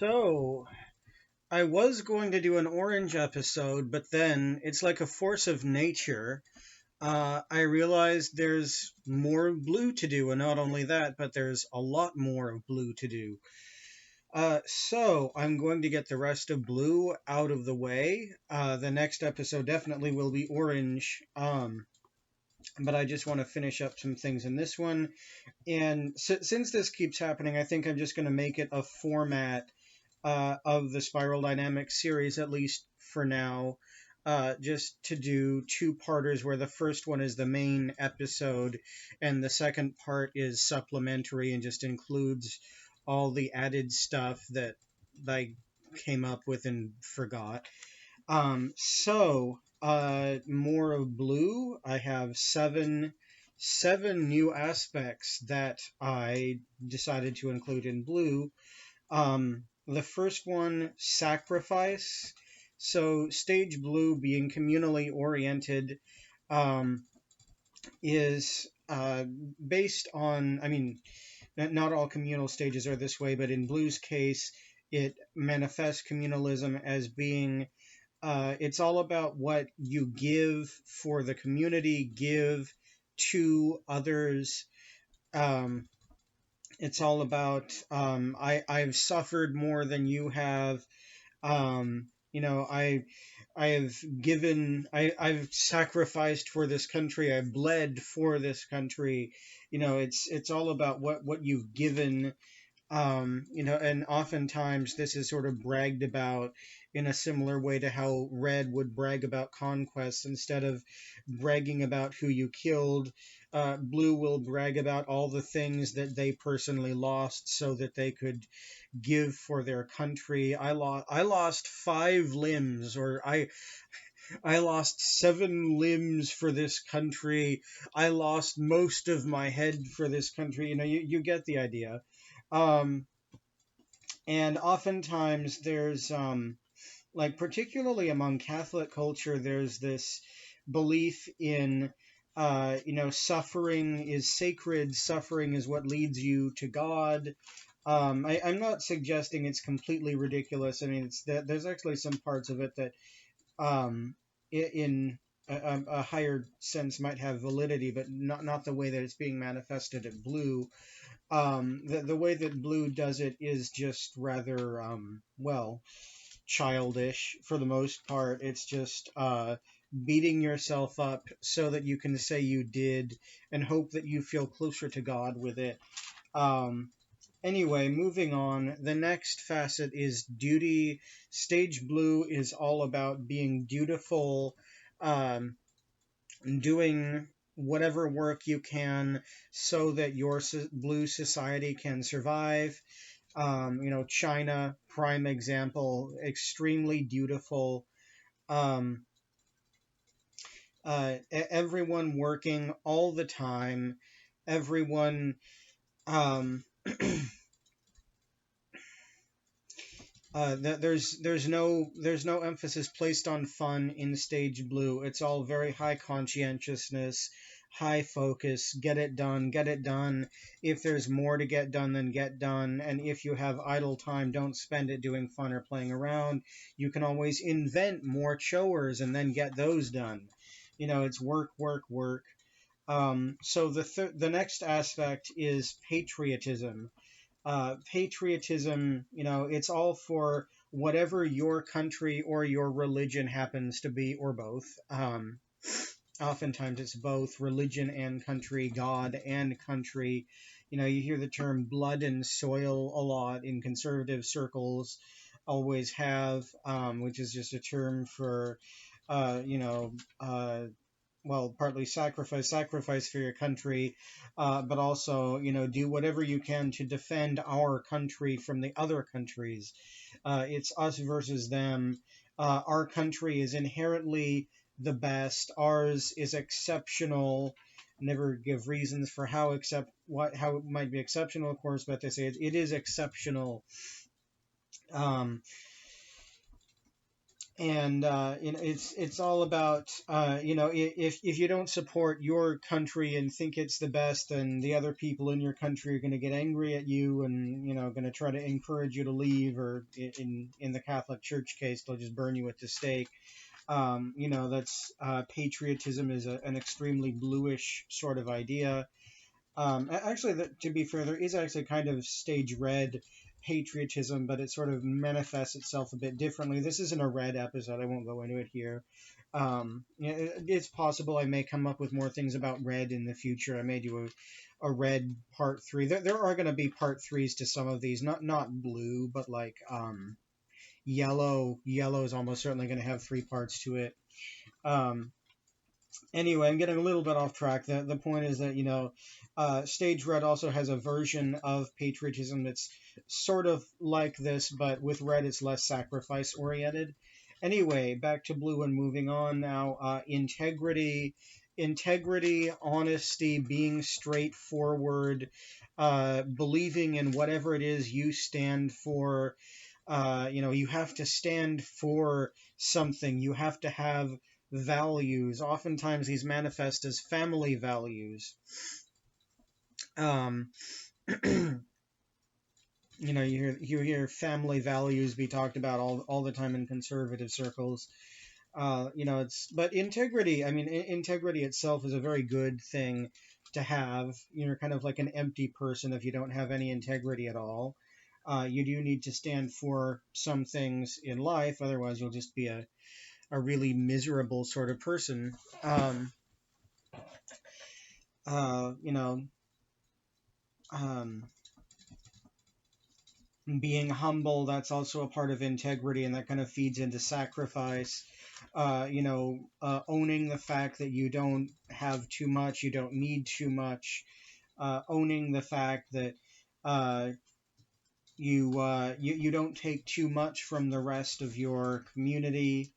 So, I was going to do an orange episode, but then it's like a force of nature. I realized there's more blue to do, and not only that, but there's a lot more of blue to do. So, I'm going to get the rest of blue out of the way. The next episode definitely will be orange, but I just want to finish up some things in this one. And since this keeps happening, I think I'm just going to make it a format of the Spiral Dynamics series, at least for now, just to do two-parters where the first one is the main episode and the second part is supplementary and just includes all the added stuff that I came up with and forgot. More of blue. I have seven new aspects that I decided to include in blue. The first one, sacrifice. So, stage blue, being communally oriented, um, is based on, I mean, not all communal stages are this way, but in blue's case, it manifests communalism as being it's all about what you give for the community, give to others. Um, it's all about I've suffered more than you have. I have I've sacrificed for this country. I bled for this country. It's all about what you've given. And oftentimes this is sort of bragged about in a similar way to how Red would brag about conquests. Instead of bragging about who you killed, Blue will brag about all the things that they personally lost so that they could give for their country. I lost 5 limbs, or I lost 7 limbs for this country. I lost most of my head for this country. You get the idea. Um, and oftentimes there's like particularly among Catholic culture, there's this belief in suffering is sacred, suffering is what leads you to God. I'm not suggesting it's completely ridiculous. I mean, there's actually some parts of it that in a higher sense might have validity, but not the way that it's being manifested at Blue. The way that Blue does it is just rather childish for the most part. It's just beating yourself up so that you can say you did and hope that you feel closer to God with it. Um, Anyway, moving on. The next facet is duty. Stage Blue is all about being dutiful, um, doing whatever work you can so that your blue society can survive. China, prime example, extremely dutiful. Um, Everyone working all the time, everyone. Um, there's no emphasis placed on fun in Stage Blue. It's all very high conscientiousness, high focus. Get it done, get it done. If there's more to get done, then get done. And if you have idle time, don't spend it doing fun or playing around. You can always invent more chores and then get those done. It's work, work, work. So the next aspect is patriotism. Patriotism, it's all for whatever your country or your religion happens to be, or both. Oftentimes it's both religion and country, God and country. You hear the term blood and soil a lot in conservative circles, always have, which is just a term for, uh, you know, uh, partly sacrifice for your country, but also, do whatever you can to defend our country from the other countries. It's us versus them. Our country is inherently the best. Ours is exceptional. Never give reasons for how it might be exceptional, of course, but they say it is exceptional. Um, And it's all about if you don't support your country and think it's the best, then the other people in your country are going to get angry at you and going to try to encourage you to leave, or in the Catholic Church case, they'll just burn you at the stake. That's patriotism is an extremely bluish sort of idea. Actually, to be fair, there is actually kind of stage red patriotism, but it sort of manifests itself a bit differently. This isn't a red episode. I won't go into it here. It's possible I may come up with more things about red in the future. I may do a red part three. There are going to be part threes to some of these, not blue, but like yellow. Yellow is almost certainly going to have three parts to it. Anyway, I'm getting a little bit off track. The point is that stage red also has a version of patriotism that's sort of like this, but with red it's less sacrifice oriented. Anyway, back to blue and moving on now. Integrity, honesty, being straightforward, believing in whatever it is you stand for. You have to stand for something. You have to have values. Oftentimes these manifest as family values. Um, you hear family values be talked about all the time in conservative circles. But integrity. I mean, integrity itself is a very good thing to have. You're kind of like an empty person if you don't have any integrity at all. You do need to stand for some things in life, otherwise you'll just be a really miserable sort of person. Um, uh, you know, um, Being humble, that's also a part of integrity, and that kind of feeds into sacrifice. Owning the fact that you don't have too much, you don't need too much. Owning the fact that uh, you don't take too much from the rest of your community.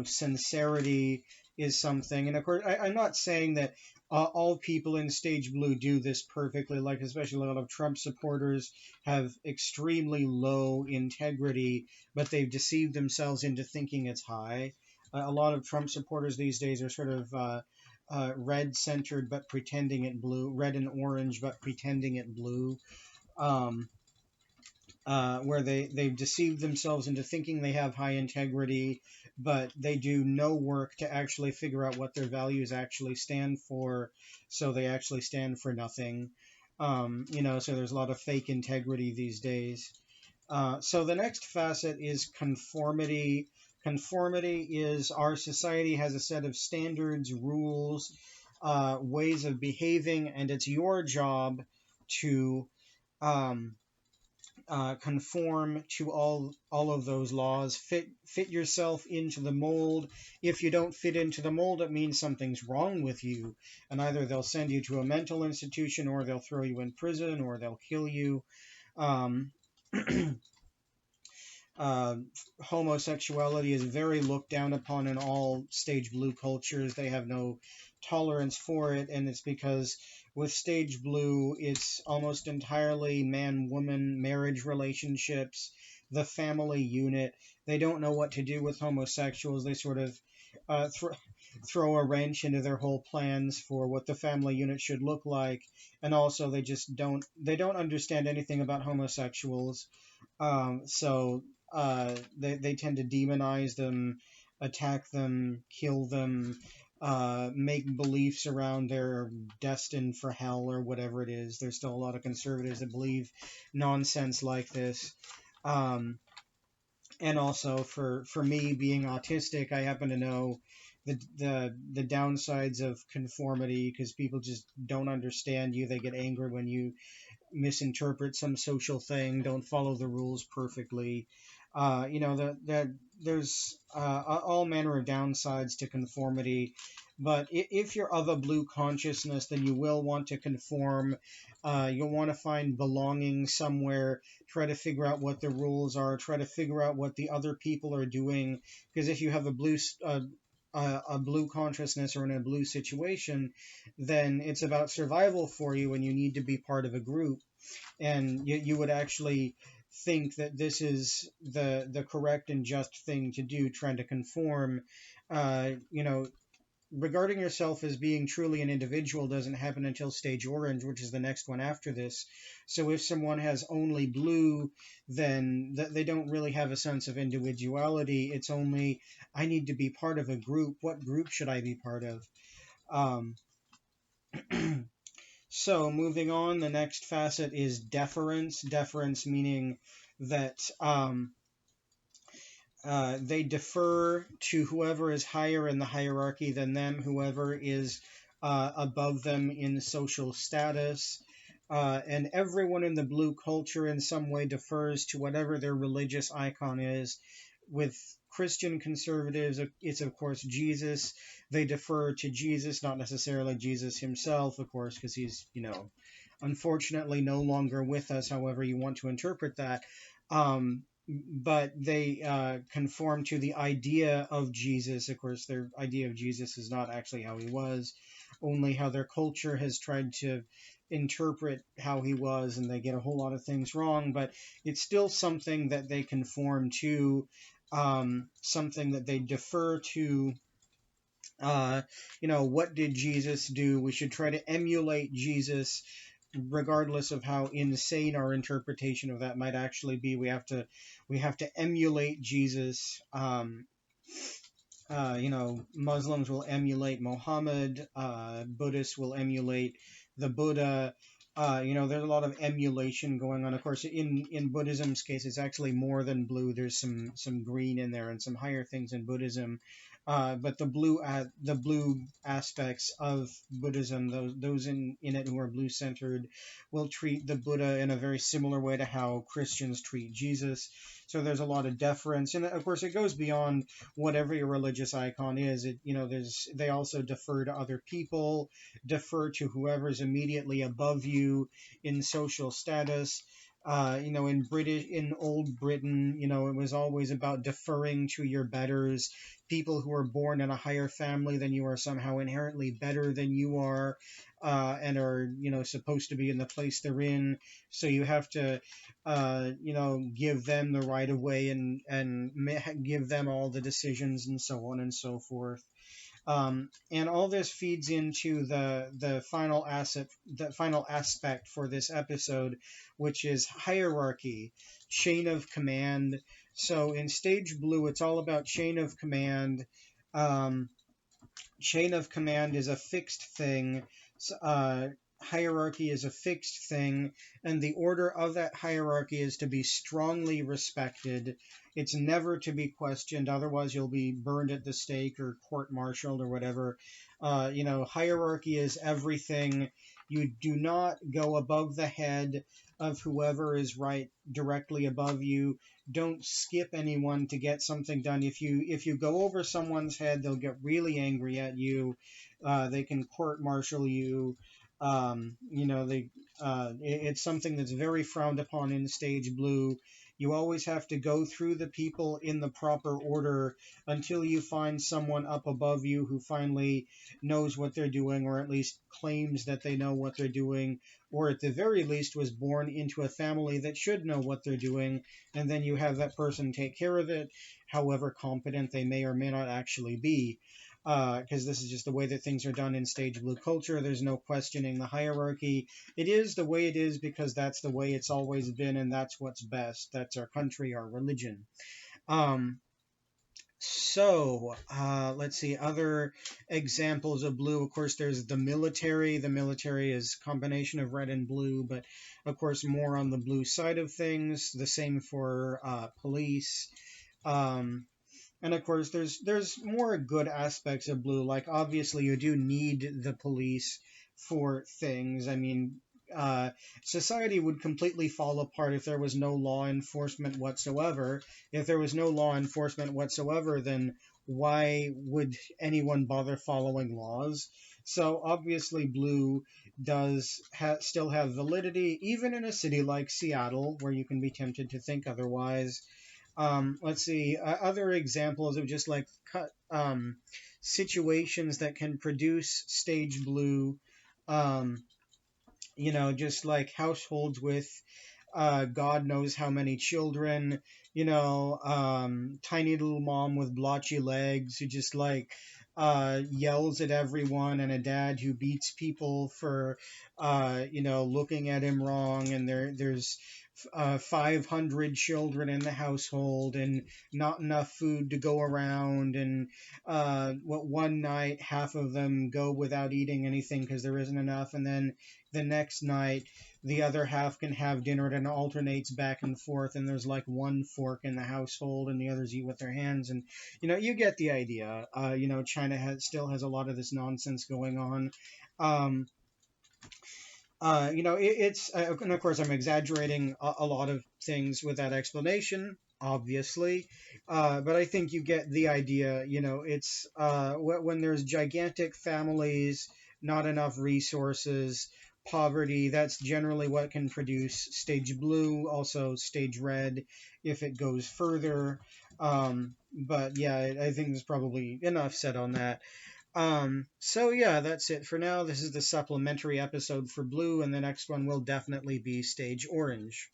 Sincerity is something. And of course, I'm not saying that all people in Stage Blue do this perfectly. Like, especially a lot of Trump supporters have extremely low integrity, but they've deceived themselves into thinking it's high. A lot of Trump supporters these days are sort of red centered, but pretending it blue, red and orange, but pretending it blue. Um, where they've deceived themselves into thinking they have high integrity, but they do no work to actually figure out what their values actually stand for, so they actually stand for nothing. So there's a lot of fake integrity these days. So the next facet is conformity. Conformity is our society has a set of standards, rules, ways of behaving, and it's your job to um, conform to all of those laws, fit yourself into the mold. If you don't fit into the mold, it means something's wrong with you, and either they'll send you to a mental institution, or they'll throw you in prison, or they'll kill you. um, uh, Homosexuality is very looked down upon in all Stage Blue cultures. They have no tolerance for it, and it's because with Stage Blue, it's almost entirely man-woman marriage relationships, the family unit. They don't know what to do with homosexuals. They sort of throw a wrench into their whole plans for what the family unit should look like, and also they don't understand anything about homosexuals. They tend to demonize them, attack them, kill them, make beliefs around they're destined for hell or whatever it is. There's still a lot of conservatives that believe nonsense like this. Um, and also for me being autistic, I happen to know the downsides of conformity, because people just don't understand you. They get angry when you misinterpret some social thing, don't follow the rules perfectly. That there's all manner of downsides to conformity. But if you're of a blue consciousness, then you will want to conform. You'll want to find belonging somewhere, try to figure out what the rules are, try to figure out what the other people are doing. Because if you have a blue consciousness or in a blue situation, then it's about survival for you, and you need to be part of a group. And you would actually think that this is the correct and just thing to do, trying to conform. You know, regarding yourself as being truly an individual doesn't happen until stage orange, which is the next one after this. So if someone has only blue, then they don't really have a sense of individuality. It's only, I need to be part of a group. What group should I be part of? Um, so moving on, the next facet is deference. Deference meaning that they defer to whoever is higher in the hierarchy than them, whoever is above them in social status. And everyone in the blue culture in some way defers to whatever their religious icon is. With Christian conservatives, it's of course Jesus. They defer to Jesus, not necessarily Jesus himself, of course, because he's, unfortunately no longer with us, however you want to interpret that. But they conform to the idea of Jesus. Of course, their idea of Jesus is not actually how he was, only how their culture has tried to interpret how he was, and they get a whole lot of things wrong, but it's still something that they conform to, something that they defer to. What did Jesus do? We should try to emulate Jesus, regardless of how insane our interpretation of that might actually be. We have to emulate Jesus. Muslims will emulate Muhammad. Buddhists will emulate the Buddha. There's a lot of emulation going on. Of course, in Buddhism's case, it's actually more than blue. There's some green in there and some higher things in Buddhism. But the blue aspects of Buddhism, those in it who are blue centered, will treat the Buddha in a very similar way to how Christians treat Jesus. So there's a lot of deference, and of course it goes beyond whatever your religious icon is. They also defer to other people, defer to whoever's immediately above you in social status. In old Britain, it was always about deferring to your betters. People who are born in a higher family than you are somehow inherently better than you are, and are, supposed to be in the place they're in. So you have to, give them the right of way, and give them all the decisions and so on and so forth. And all this feeds into the final aspect for this episode, which is hierarchy, chain of command. So in stage blue, it's all about chain of command. Um, Chain of command is a fixed thing. Hierarchy is a fixed thing, and the order of that hierarchy is to be strongly respected. It's never to be questioned, otherwise you'll be burned at the stake or court-martialed or whatever. Hierarchy is everything. You do not go above the head of whoever is right directly above you. Don't skip anyone to get something done. If you go over someone's head, they'll get really angry at you. They can court-martial you. It's something that's very frowned upon in stage blue. You always have to go through the people in the proper order until you find someone up above you who finally knows what they're doing, or at least claims that they know what they're doing, or at the very least was born into a family that should know what they're doing, and then you have that person take care of it, however competent they may or may not actually be. Because this is just the way that things are done in stage blue culture. There's no questioning the hierarchy. It is the way it is because that's the way it's always been, and that's what's best. That's our country, our religion. Let's see, other examples of blue. Of course, there's the military. The military is a combination of red and blue, but of course more on the blue side of things. The same for police. And of course, there's more good aspects of blue. Like obviously, you do need the police for things. I mean, society would completely fall apart if there was no law enforcement whatsoever. If there was no law enforcement whatsoever, then why would anyone bother following laws? So obviously, blue does still have validity, even in a city like Seattle, where you can be tempted to think otherwise. Let's see, other examples of just like situations that can produce stage blue, just like households with God knows how many children, tiny little mom with blotchy legs who just like yells at everyone, and a dad who beats people for, looking at him wrong, and there's 500 children in the household and not enough food to go around, and what one night half of them go without eating anything because there isn't enough, and then the next night the other half can have dinner, and it alternates back and forth, and there's like one fork in the household and the others eat with their hands, and you get the idea. China still has a lot of this nonsense going on. um, and of course I'm exaggerating a lot of things with that explanation, obviously, but I think you get the idea. It's when there's gigantic families, not enough resources, poverty, that's generally what can produce stage blue, also stage red if it goes further. But yeah, I think there's probably enough said on that. So yeah, that's it for now. This is the supplementary episode for blue, and the next one will definitely be stage orange.